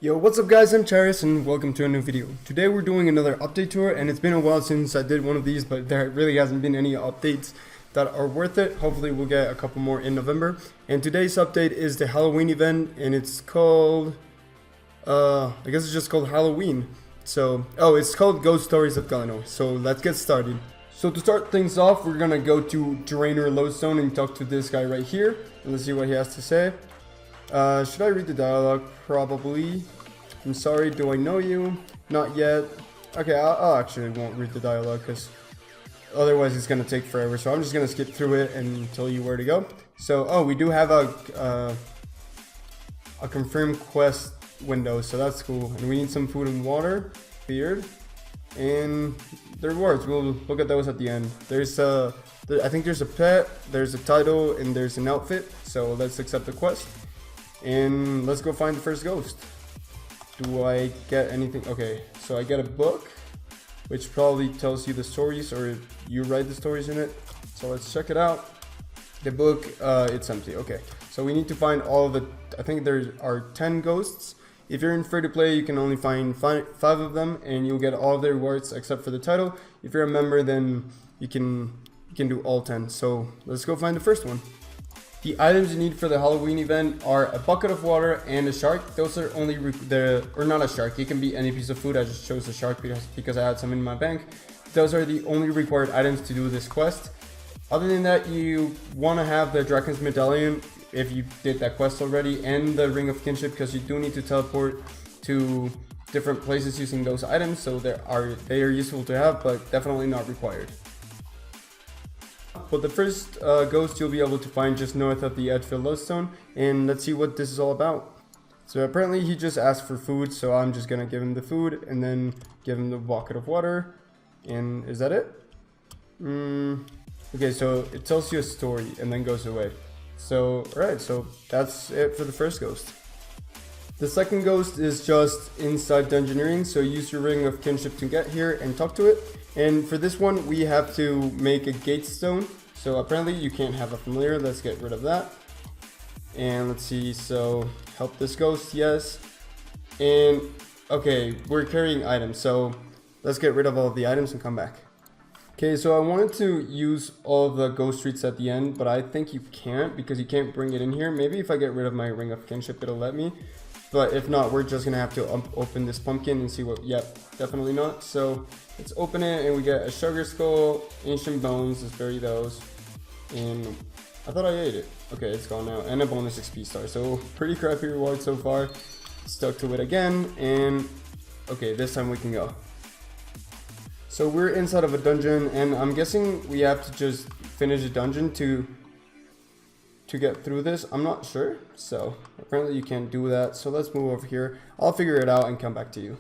Yo, what's up guys, I'm Charis and welcome to a new video. Today we're doing another update tour, and it's been a while since I did one of these, but there really hasn't been any updates that are worth it. Hopefully we'll get a couple more in November. And today's update is the Halloween event, and it's called, I guess it's just called Halloween. So, it's called Ghost Stories of Galeno. So let's get started. So to start things off, we're gonna go to Drainer Lodestone and talk to this guy right here. And let's see what he has to say. Should I read the dialogue? Probably. I'm sorry, do I know you? Not yet. Okay, I'll actually won't read the dialogue because otherwise it's gonna take forever. So I'm just gonna skip through it and tell you where to go. So, we do have a confirmed quest window, so that's cool. And we need some food and water. Weird. And the rewards, we'll look at those at the end. I think there's a pet, there's a title, and there's an outfit. So let's accept the quest. And let's go find the first ghost. Do I get anything? Okay, so I get a book, which probably tells you the stories, or you write the stories in it. So let's check it out. The book, it's empty. Okay, so we need to find all of the, I think there are 10 ghosts. If you're in free to play, you can only find five of them, and you'll get all of the rewards except for the title. If you're a member, then you can do all 10. So let's go find the first one. The items you need for the Halloween event are a bucket of water and a shark. Those are only or not a shark. It can be any piece of food. I just chose a shark because I had some in my bank. Those are the only required items to do this quest. Other than that, you want to have the Dragon's Medallion if you did that quest already, and the Ring of Kinship, because you do need to teleport to different places using those items. So they are useful to have, but definitely not required. But the first ghost you'll be able to find just north of the Edgefield Lodestone, and let's see what this is all about. So apparently he just asked for food, so I'm just gonna give him the food and then give him the bucket of water. And is that it? Okay, so it tells you a story and then goes away. So alright, so that's it for the first ghost. The second ghost is just inside Dungeoneering, so use your Ring of Kinship to get here and talk to it. And for this one, we have to make a gate stone. So apparently you can't have a familiar. Let's get rid of that. And let's see, so help this ghost, yes. And okay, we're carrying items, so let's get rid of all of the items and come back. Okay, so I wanted to use all the ghost treats at the end, but I think you can't because you can't bring it in here. Maybe if I get rid of my Ring of Kinship, it'll let me. But if not, we're just gonna have to open this pumpkin and see what, yep, definitely not. So let's open it, and we get a sugar skull, ancient bones, let's bury those. And I thought I ate it. Okay, it's gone now. And a bonus XP star, so pretty crappy reward so far. Stuck to it again, and okay, this time we can go. So we're inside of a dungeon, and I'm guessing we have to just finish the dungeon to get through this. I'm not sure, so apparently you can't do that. So let's move over here. I'll figure it out and come back to you.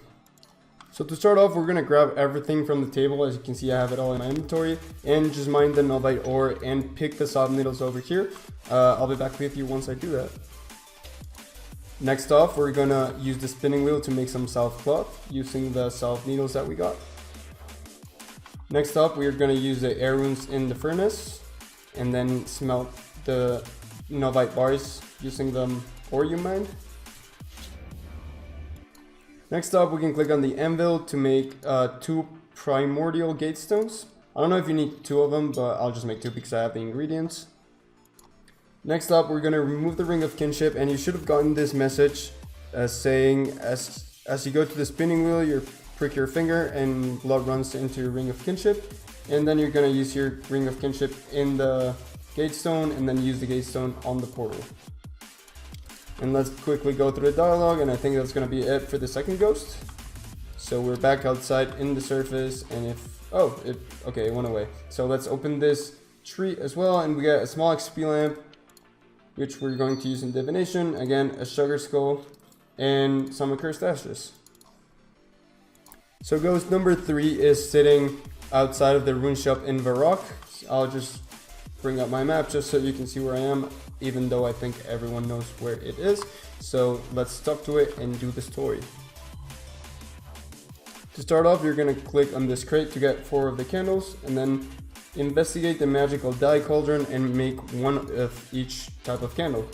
So to start off, we're gonna grab everything from the table. As you can see, I have it all in my inventory, and just mine the Novite ore and pick the soft needles over here. I'll be back with you once I do that. Next off, we're gonna use the spinning wheel to make some soft cloth using the soft needles that we got. Next up, we're gonna use the air runes in the furnace and then smelt the Novite bars using the ore you mined. Next up, we can click on the anvil to make 2 primordial gate stones. I don't know if you need 2 of them, but I'll just make 2 because I have the ingredients. Next up, we're gonna remove the Ring of Kinship, and you should have gotten this message saying as you go to the spinning wheel, you prick your finger and blood runs into your Ring of Kinship, and then you're gonna use your Ring of Kinship in the gate stone and then use the gate stone on the portal. And let's quickly go through the dialogue, and I think that's gonna be it for the second ghost. So we're back outside in the surface, and okay, it went away. So let's open this tree as well, and we get a small XP lamp, which we're going to use in divination. Again, a sugar skull and some accursed ashes. So ghost number 3 is sitting outside of the rune shop in Varrock. I'll just bring up my map just so you can see where I am, even though I think everyone knows where it is. So let's talk to it and do the story. To start off, you're gonna click on this crate to get 4 of the candles, and then investigate the magical dye cauldron and make 1 of each type of candle.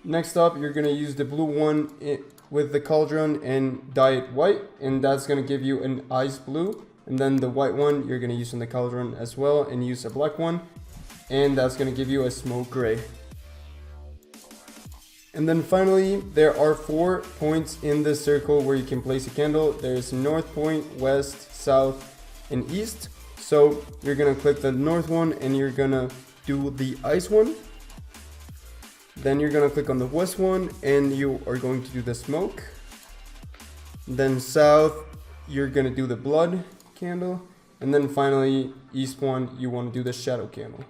Next up, you're gonna use the blue one with the cauldron and dye it white, and that's gonna give you an ice blue. And then the white one you're gonna use in the cauldron as well, and use a black one, and that's gonna give you a smoke gray. And then finally, there are 4 points in this circle where you can place a candle. There's north point, west, south, and east. So you're gonna click the north one and you're gonna do the ice one. Then you're gonna click on the west one and you are going to do the smoke. Then south, you're gonna do the blood candle. And then finally, east one, you wanna do the shadow candle.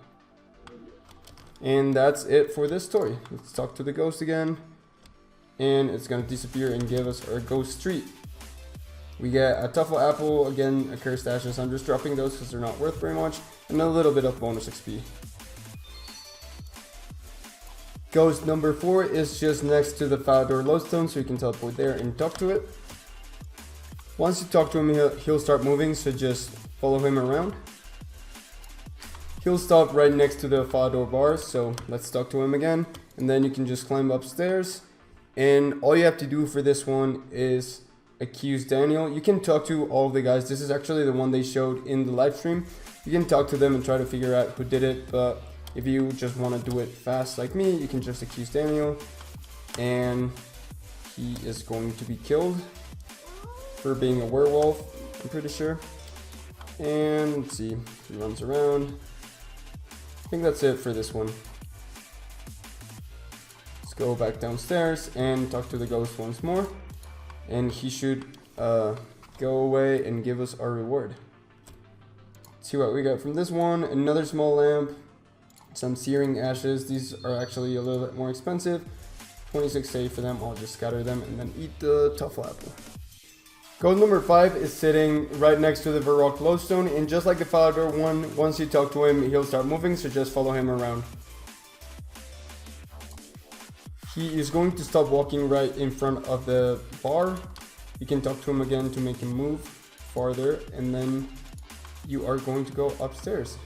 And that's it for this story. Let's talk to the ghost again. And it's gonna disappear and give us our ghost treat. We get a truffle apple, again, a cursed ashes. I'm just dropping those because they're not worth very much. And a little bit of bonus XP. Ghost number 4 is just next to the Falador lodestone, so you can teleport there and talk to it. Once you talk to him, he'll start moving, so just follow him around. He'll stop right next to the Falador bar, so let's talk to him again. And then you can just climb upstairs. And all you have to do for this one is accuse Daniel. You can talk to all of the guys. This is actually the one they showed in the live stream. You can talk to them and try to figure out who did it, but if you just want to do it fast like me, you can just accuse Daniel. And he is going to be killed for being a werewolf, I'm pretty sure. And let's see, he runs around. I think that's it for this one. Let's go back downstairs and talk to the ghost once more. And he should go away and give us our reward. Let's see what we got from this one. Another small lamp, some searing ashes. These are actually a little bit more expensive. 26 for them. I'll just scatter them and then eat the truffle apple. Ghost number 5 is sitting right next to the Varrock lodestone, and just like the Falador one, once you talk to him, he'll start moving, so just follow him around. He is going to stop walking right in front of the bar. You can talk to him again to make him move farther, and then you are going to go upstairs.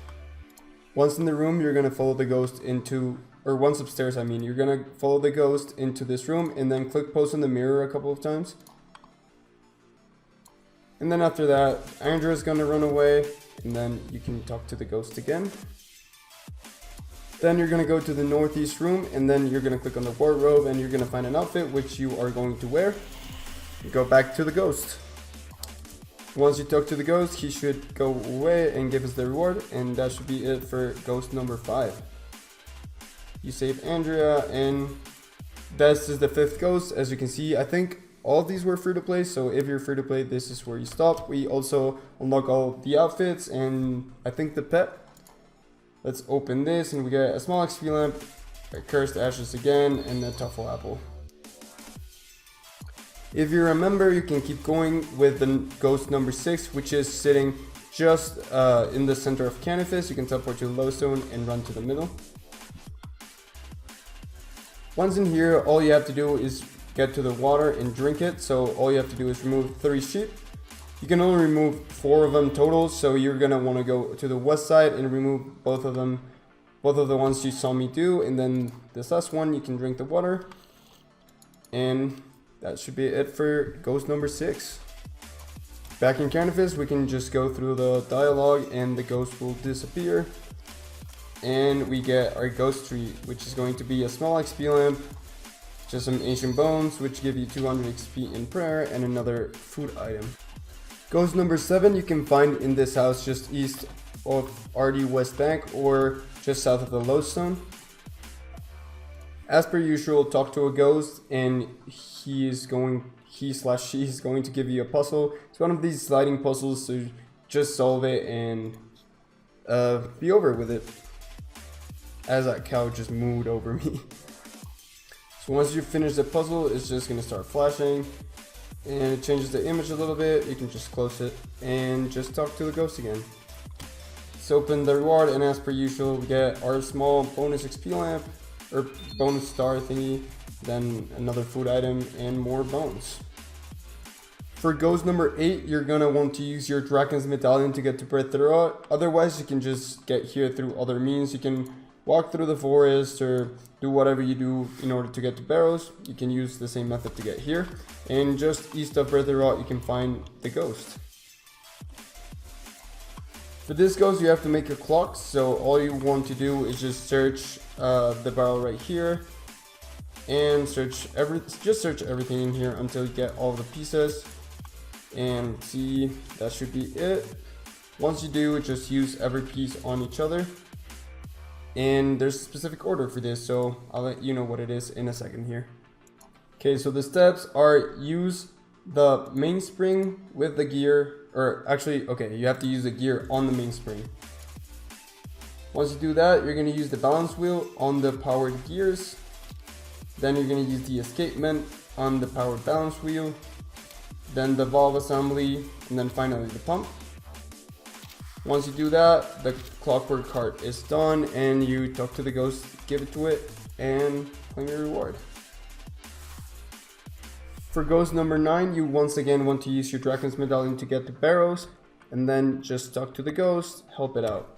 Once in the room, you're going to follow the ghost into, or once upstairs I mean, you're going to follow the ghost into this room and then click pose in the mirror a couple of times. And then after that, Andrea's gonna run away, and then you can talk to the ghost again. Then you're gonna go to the northeast room, and then you're gonna click on the wardrobe, and you're gonna find an outfit which you are going to wear. You go back to the ghost. Once you talk to the ghost, he should go away and give us the reward, and that should be it for ghost number 5. You save Andrea, and this is the 5th ghost. As you can see, I think all of these were free to play, so if you're free to play, this is where you stop. We also unlock all the outfits and I think the pet. Let's open this and we get a small XP lamp, a cursed ashes again, and a truffle apple. If you remember, you can keep going with the ghost number 6, which is sitting just in the center of Canifis. You can teleport to the lodestone and run to the middle. Once in here, all you have to do is get to the water and drink it. So all you have to do is remove 3 sheep. You can only remove 4 of them total, so you're gonna want to go to the west side and remove both of them, both of the ones you saw me do, and then this last one you can drink the water. And that should be it for ghost number 6. Back in Canifis, we can just go through the dialogue and the ghost will disappear. And we get our ghost tree, which is going to be a small XP lamp, just some ancient bones, which give you 200 XP in prayer, and another food item. Ghost number 7 you can find in this house just east of RD West Bank or just south of the lodestone. As per usual, talk to a ghost and he is going to give you a puzzle. It's one of these sliding puzzles, so just solve it and be over with it. As that cow just moved over me. So once you finish the puzzle, it's just going to start flashing and it changes the image a little bit. You can just close it and just talk to the ghost again. Let's open the reward, and as per usual, we get our small bonus XP lamp or bonus star thingy, then another food item and more bones. For ghost number 8, you're going to want to use your Dragon's Medallion to get to Brethera. Otherwise, you can just get here through other means. You can walk through the forest or do whatever you do in order to get to barrows, you can use the same method to get here. And just east of Breath of Rot, you can find the ghost. For this ghost, you have to make a clock, so all you want to do is just search the barrel right here, and search everything in here until you get all the pieces. And see, that should be it. Once you do, just use every piece on each other. And there's a specific order for this, so I'll let you know what it is in a second here. Okay, so the steps are use the mainspring with the gear, or actually, okay, you have to use the gear on the mainspring. Once you do that, you're going to use the balance wheel on the powered gears. Then you're going to use the escapement on the powered balance wheel. Then the valve assembly, and then finally the pump. Once you do that, the clockwork cart is done, and you talk to the ghost, give it to it, and claim your reward. For ghost number 9, you once again want to use your Dragon's Medallion to get the barrows, and then just talk to the ghost, help it out.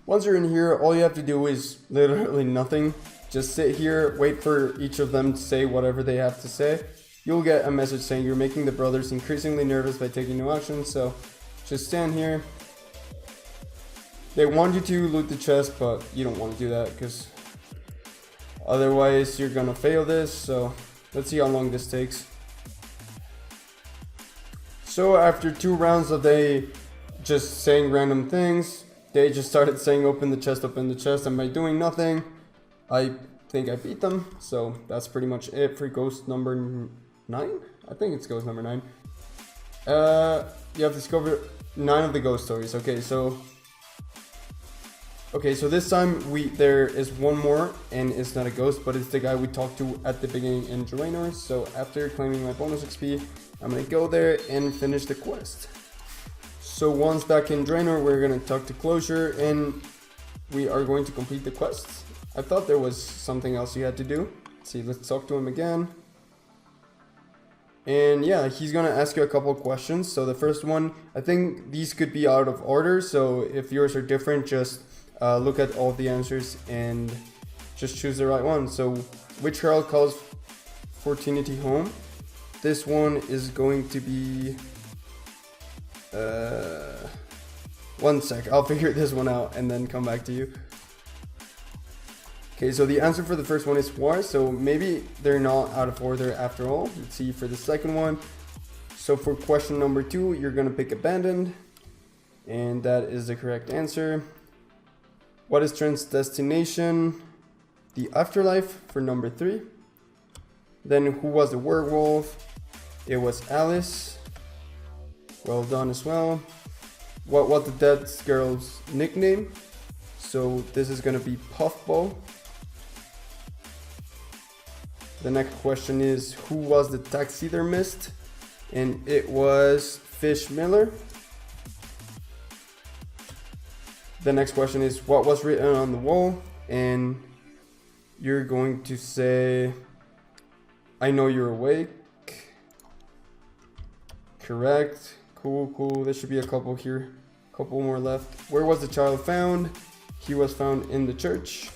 Once you're in here, all you have to do is literally nothing. Just sit here, wait for each of them to say whatever they have to say. You'll get a message saying you're making the brothers increasingly nervous by taking no action, so just stand here. They want you to loot the chest, but you don't want to do that because otherwise you're gonna fail this, so let's see how long this takes. So after 2 rounds of they just saying random things, they just started saying open the chest, and by doing nothing, I think I beat them. So that's pretty much it for ghost number 9? I think it's ghost number 9. You have discovered 9 of the ghost stories. Okay, so this time there is one more, and it's not a ghost, but it's the guy we talked to at the beginning in Draenor. So after claiming my bonus XP, I'm gonna go there and finish the quest. So once back in Draenor, we're gonna talk to Closure, and we are going to complete the quest. I thought there was something else you had to do. Let's see, let's talk to him again. And yeah, he's gonna ask you a couple of questions. So the first one, I think these could be out of order, so if yours are different, just look at all the answers and just choose the right one. So which herald calls Fortunity home? This one is going to be one sec, I'll figure this one out and then come back to you. Okay, so the answer for the first one is war, so maybe they're not out of order after all. Let's see for the second one. So for question number 2, you're gonna pick abandoned, and that is the correct answer. What is Trent's destination? The afterlife for number 3. Then who was the werewolf? It was Alice. Well done as well. What was the dead girl's nickname? So this is gonna be Puffball. The next question is, who was the taxidermist? And it was Fish Miller. The next question is, what was written on the wall? And you're going to say, I know you're awake. Correct. Cool. There should be a couple here. Couple more left. Where was the child found? He was found in the church.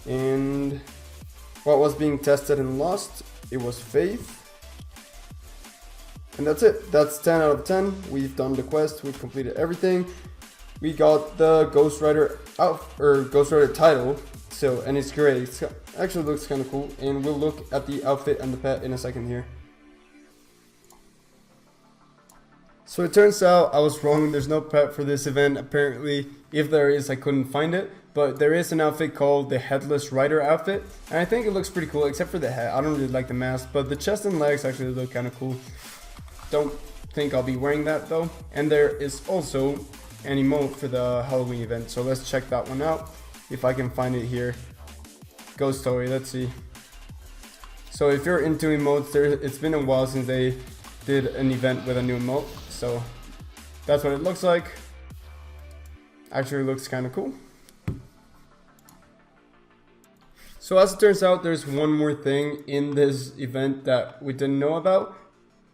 And what was being tested and lost? It was faith. And that's it. That's 10 out of 10. We've done the quest. We've completed everything. We got the Ghost Rider Ghost Rider title. So, and it's great. It actually looks kind of cool. And we'll look at the outfit and the pet in a second here. So it turns out I was wrong. There's no pet for this event. Apparently, if there is, I couldn't find it. But there is an outfit called the Headless Rider outfit, and I think it looks pretty cool, except for the head. I don't really like the mask, but the chest and legs actually look kind of cool. Don't think I'll be wearing that though. And there is also an emote for the Halloween event, so let's check that one out if I can find it here. Ghost Story, let's see. So if you're into emotes, it's been a while since they did an event with a new emote, so that's what it looks like. Actually looks kind of cool. So as it turns out, there's one more thing in this event that we didn't know about,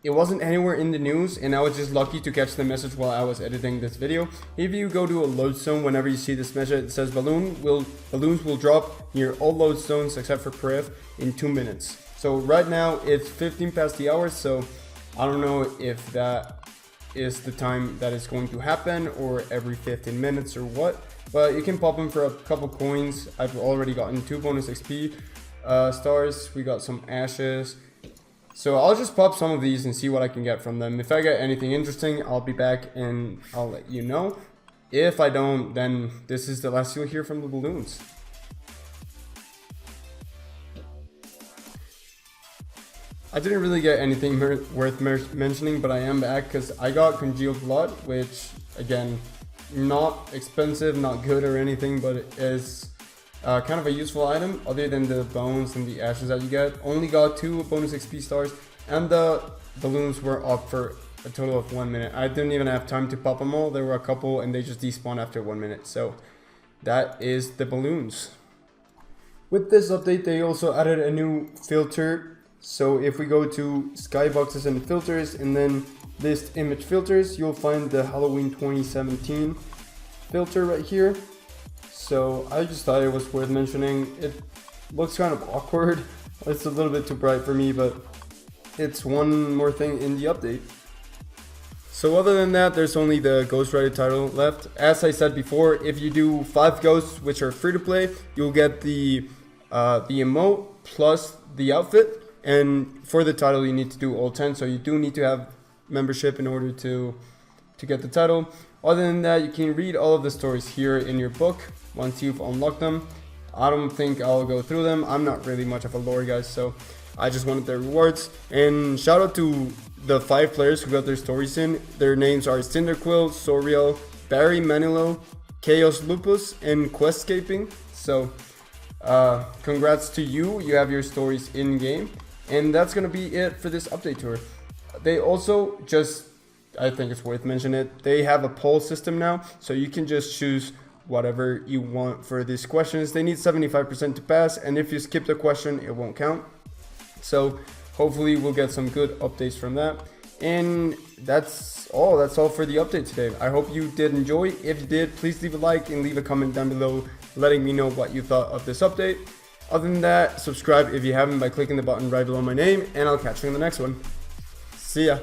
it wasn't anywhere in the news, and I was just lucky to catch the message while I was editing this video. If you go to a lodestone, whenever you see this message, it says balloons will drop near all lodestones except for Priv in 2 minutes. So right now it's 15 past the hour, so I don't know if that is the time that it's going to happen or every 15 minutes or what, but you can pop them for a couple coins. I've already gotten 2 bonus XP stars. We got some ashes. So I'll just pop some of these and see what I can get from them. If I get anything interesting, I'll be back and I'll let you know. If I don't, then this is the last you'll hear from the balloons. I didn't really get anything worth mentioning, but I am back because I got congealed blood, which again, not expensive, not good or anything, but it is kind of a useful item other than the bones and the ashes that you get. Only got 2 bonus XP stars, and the balloons were up for a total of 1 minute. I didn't even have time to pop them all. There were a couple and they just despawned after 1 minute. So that is the balloons. With this update, they also added a new filter. So if we go to skyboxes and filters and then list image filters, you'll find the Halloween 2017 filter right here. So I just thought it was worth mentioning. It looks kind of awkward. It's a little bit too bright for me, but it's one more thing in the update. So other than that, there's only the Ghost Rider title left. As I said before, if you do 5 ghosts, which are free to play, you'll get the emote plus the outfit. And for the title, you need to do all 10. So you do need to have membership in order to get the title. Other than that, you can read all of the stories here in your book once you've unlocked them. I don't think I'll go through them. I'm not really much of a lore guy, so I just wanted their rewards. And shout out to the 5 players who got their stories in. Their names are Cinderquill, Soriel, Barry Manilow, Chaos Lupus, and Questscaping. So congrats to you. You have your stories in game. And that's gonna be it for this update tour. They also just, I think it's worth mentioning it, they have a poll system now, so you can just choose whatever you want for these questions. They need 75% to pass, and if you skip the question, it won't count. So hopefully we'll get some good updates from that. And that's all for the update today. I hope you did enjoy. If you did, please leave a like and leave a comment down below letting me know what you thought of this update. Other than that, subscribe if you haven't by clicking the button right below my name, and I'll catch you in the next one. See ya.